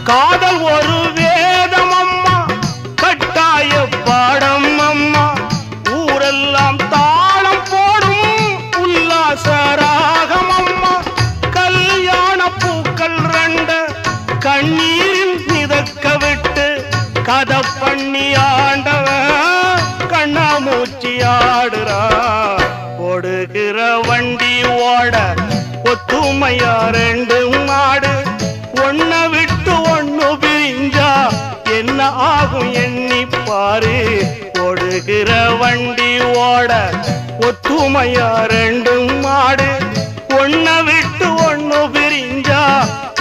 காதல் ஒரு வேதம் அம்மா, கட்டாய பாடம் அம்மா. ஊரெல்லாம் தாளம் போடும் உல்லாச ராகம் அம்மா. கல்யாண பூக்கள் ரெண்ட கண்ணீரில் மிதக்க விட்டு கதை பண்ணி ஆண்டவன் கண்ணாமூச்சி ஆடுறா. ஓடுகிற வண்டி ஓட ஒத்துமையா ரெண்டு மாடு. ஒன்ன விட்டு ஒண்ணு பிரிஞ்சா என்ன ஆகும் எண்ணி பாரு. ஓடுகிற வண்டி ஓட ஒத்துமையா ரெண்டு மாடு. ஒன்ன விட்டு